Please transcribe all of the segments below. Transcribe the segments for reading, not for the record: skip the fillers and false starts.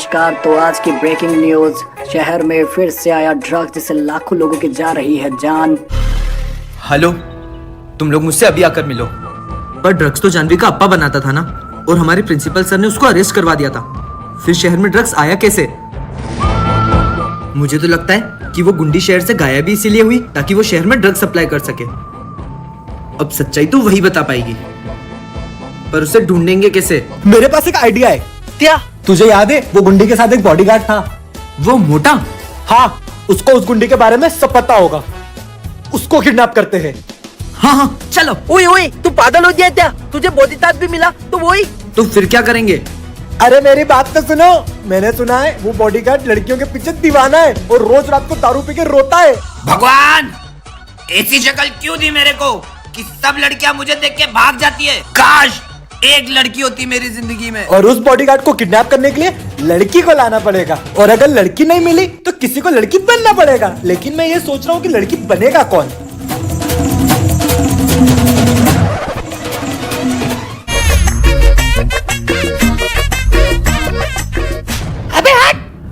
नमस्कार। तो आज की ब्रेकिंग न्यूज, शहर में फिर से आया ड्रग्स जिससे लाखों लोगों की जा रही है जान। हेलो, तुम लोग मुझसे अभी आकर मिलो। पर ड्रग्स तो जानवी का अप्पा बनाता था ना, और हमारे प्रिंसिपल सर ने उसको अरेस्ट करवा दिया था। फिर शहर में ड्रग्स आया कैसे? मुझे तो लगता है कि वो गुंडी शहर से गायब भी इसीलिए हुई ताकि वो शहर में ड्रग्स सप्लाई कर सके। अब सच्चाई तो वही बता पाएगी, पर उसे ढूंढेंगे कैसे? मेरे पास एक आइडिया है। क्या? तुझे याद है वो गुंडी के साथ एक बॉडीगार्ड था? वो मोटा? हाँ, उसको उस गुंडी के बारे में सब पता होगा। उसको किडनैप करते हैं। हाँ, चलो। ओए, तू पागल हो गया क्या? तुझे बॉडीगार्ड भी मिला तो वही। तो फिर क्या करेंगे? अरे मेरी बात तो सुनो। मैंने सुना है वो बॉडीगार्ड लड़कियों के पीछे दीवाना है और रोज रात को दारू पी के रोता है। भगवान, ऐसी शक्ल क्यों दी मेरे को कि सब लड़कियां मुझे देख के भाग जाती है। काश एक लड़की होती मेरी जिंदगी में। और उस बॉडीगार्ड को किडनैप करने के लिए लड़की को लाना पड़ेगा, और अगर लड़की नहीं मिली तो किसी को लड़की बनना पड़ेगा। लेकिन मैं ये सोच रहा हूँ कि लड़की बनेगा कौन?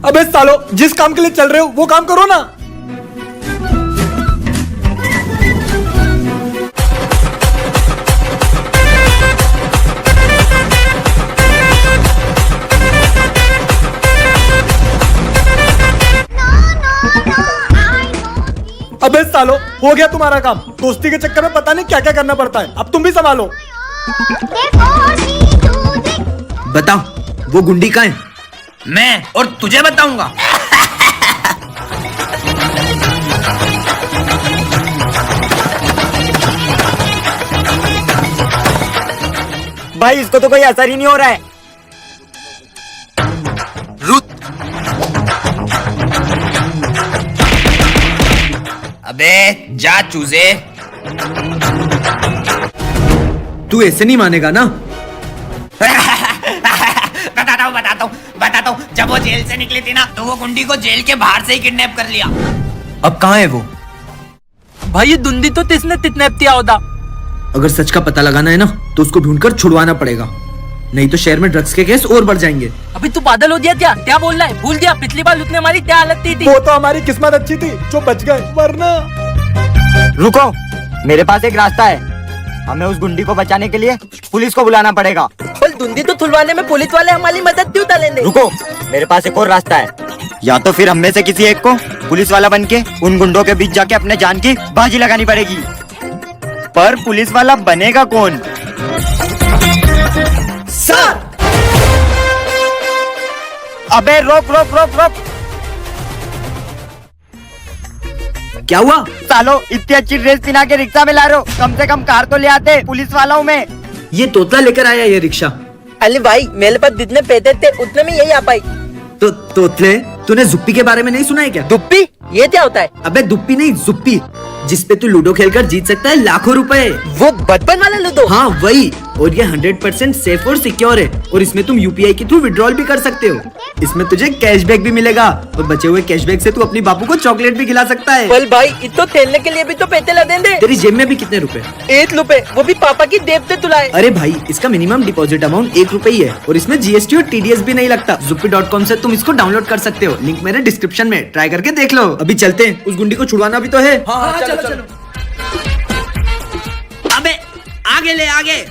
अबे सालो, जिस काम के लिए चल रहे हो वो काम करो ना। अबे सालो, हो गया तुम्हारा काम। दोस्ती के चक्कर में पता नहीं क्या क्या करना पड़ता है। अब तुम भी संभालो। बताओ, वो गुंडी कहाँ है? मैं और तुझे बताऊंगा। भाई, इसको तो कोई असर ही नहीं हो रहा है। रुक। अबे जा चूजे। तू ऐसे नहीं मानेगा ना? बताता हूँ। जब वो जेल से निकली थी ना, तो वो गुंडी को जेल के बाहर से ही किडनैप कर लिया। अब कहाँ है वो? भाई, ये दुंदी तो तिसने किडनैप किया होता। अगर सच का पता लगाना है ना, तो उसको ढूंढकर छुड़वाना पड़ेगा, नहीं तो शहर में ड्रग्स के केस और बढ़ जाएंगे। अभी तू पागल हो गया क्या बोल रहा है? भूल गया पिछली बार उसने हमारी क्या हालत की थी। वो तो हमारी किस्मत अच्छी थी जो बच गए, वरना। रुको, मेरे पास एक रास्ता है। हमें उस गुंडी को बचाने के लिए पुलिस को बुलाना पड़ेगा। पर दुंदी तो खुलवाने में पुलिस वाले हमारी मदद क्यों डालेंगे? रुको, मेरे पास एक और रास्ता है। या तो फिर हम में से किसी एक को पुलिस वाला बनके उन गुंडों के बीच जाके अपने जान की बाजी लगानी पड़ेगी। पर पुलिस वाला बनेगा कौन? सर! अबे रोक। क्या हुआ? सालो, इतनी अच्छी ड्रेस पहना के रिक्शा में ला रहे हो, कम से कम कार तो ले आते पुलिस वालों में। ये तोतला लेकर आया ये रिक्शा। अली भाई, मेरे पास जितने पैसे थे उतने में यही आ पाई। तो तोतले, तूने जुप्पी के बारे में नहीं सुना है क्या? दुप्पी? ये क्या होता है? अबे दुप्पी नहीं, जुप्पी, जिसपे तू लूडो खेलकर जीत सकता है लाखों रुपए। वो बचपन वाला लूडो? हाँ वही। और ये 100% सेफ और सिक्योर है, और इसमें तुम यूपीआई के थ्रू विड्रॉल भी कर सकते हो। इसमें तुझे कैशबैक भी मिलेगा, और बचे हुए कैशबैक से तू अपनी बापू को चॉकलेट भी खिला सकता है। बोल भाई, इतो खेलने के लिए भी तो पैसे लगेंगे। तेरी जेब में भी कितने रुपए? 1 रुपए, वो भी पापा की जेब से तुलाए। अरे भाई, इसका मिनिमम डिपॉजिट अमाउंट 1 रुपए ही है, और इसमें जीएसटी और टीडीएस भी नहीं लगता। zuppy.com से तुम इसको डाउनलोड कर सकते हो, लिंक मेरे डिस्क्रिप्शन में, ट्राई करके देख लो। अभी चलते हैं, उस गुंडी को छुड़वाना भी तो है। हाँ, चलो। अबे आगे ले, आगे।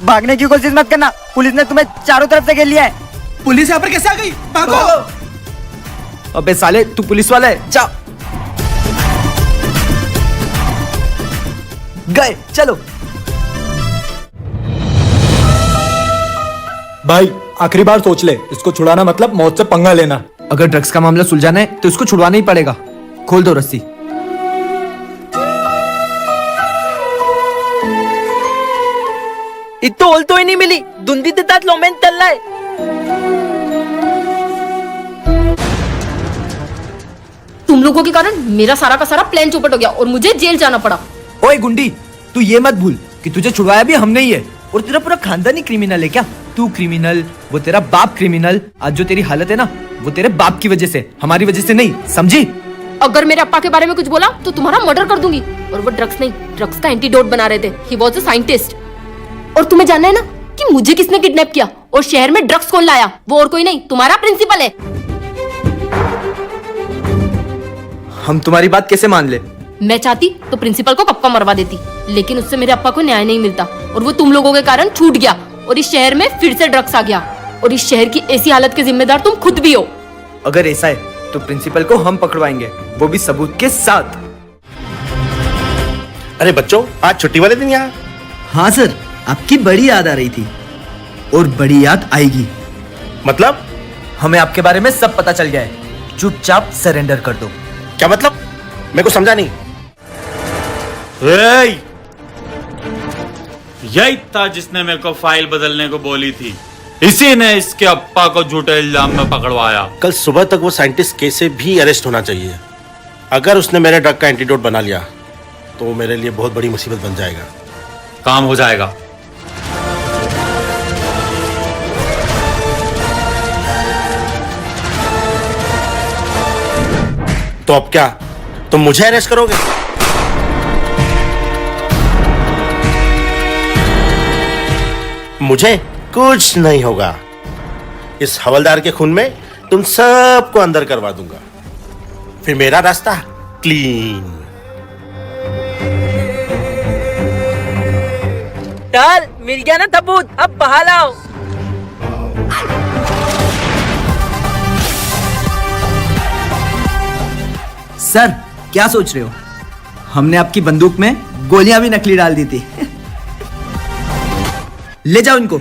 भागने की कोशिश मत करना, पुलिस ने तुम्हें चारों तरफ से घेर लिया है। पुलिस यहाँ पर कैसे आ गई? भागो। अबे साले, तू पुलिस वाला है? जा। गए, चलो। भाई, आखिरी बार सोच ले। इसको छुड़ाना मतलब मौत से पंगा लेना। अगर ड्रग्स का मामला सुलझाना है तो इसको छुड़वाना ही पड़ेगा। खोल दो रस्सी। इतो ओल तो ही नहीं मिली। दुंदी के साथ लोमेन चल रहा है। तुम लोगों के कारण मेरा सारा का सारा प्लान चौपट हो गया और मुझे जेल जाना पड़ा। ओए गुंडी, तू ये मत भूल कि तुझे छुड़वाया भी हमने ही है, और तेरा पूरा खानदान ही क्रिमिनल है क्या? तू क्रिमिनल, वो तेरा बाप क्रिमिनल। आज जो तेरी हालत है ना, वो तेरे बाप की वजह से, हमारी वजह से नहीं, समझी? अगर मेरे अप्पा के बारे में कुछ बोला तो तुम्हारा मर्डर कर दूंगी। और वो ड्रग्स नहीं, ड्रग्स का एंटीडोट बना रहे थे। He was a scientist. और तुम्हें जानना है ना कि मुझे किसने किडनैप किया और शहर में ड्रग्स कौन लाया? वो और कोई नहीं, तुम्हारा प्रिंसिपल है। हम तुम्हारी बात कैसे मान ले? मैं चाहती तो प्रिंसिपल को कब का मरवा देती, लेकिन उससे मेरे अप्पा को न्याय नहीं मिलता और वो तुम लोगों के कारण छूट गया और इस शहर में फिर से ड्रग्स आ गया। और इस शहर की ऐसी हालत के जिम्मेदार तुम खुद भी हो। अगर ऐसा है तो प्रिंसिपल को हम पकड़वाएंगे, वो भी सबूत के साथ। अरे बच्चों, आज छुट्टी वाले दिन यहाँ। हाँ सर, आपकी बड़ी याद आ रही थी और बड़ी याद आएगी। मतलब? हमें आपके बारे में सब पता चल गया है। चुपचाप सरेंडर कर दो। क्या मतलब? मेरे को समझा नहीं। यही था जिसने मेरे को फाइल बदलने को बोली थी। इसी ने इसके अप्पा को झूठे इल्जाम में पकड़वाया। कल सुबह तक वो साइंटिस्ट कैसे भी अरेस्ट होना चाहिए। अगर उसने मेरे ड्रग का एंटीडोट बना लिया तो वो मेरे लिए बहुत बड़ी मुसीबत बन जाएगा। काम हो जाएगा। तो अब क्या, तुम मुझे अरेस्ट करोगे? मुझे कुछ नहीं होगा। इस हवलदार के खून में तुम सबको अंदर करवा दूंगा, फिर मेरा रास्ता क्लीन। चल, मिल गया ना सबूत, अब बहा लाओ। सर, क्या सोच रहे हो? हमने आपकी बंदूक में गोलियां भी नकली डाल दी थी। ले जाओ इनको।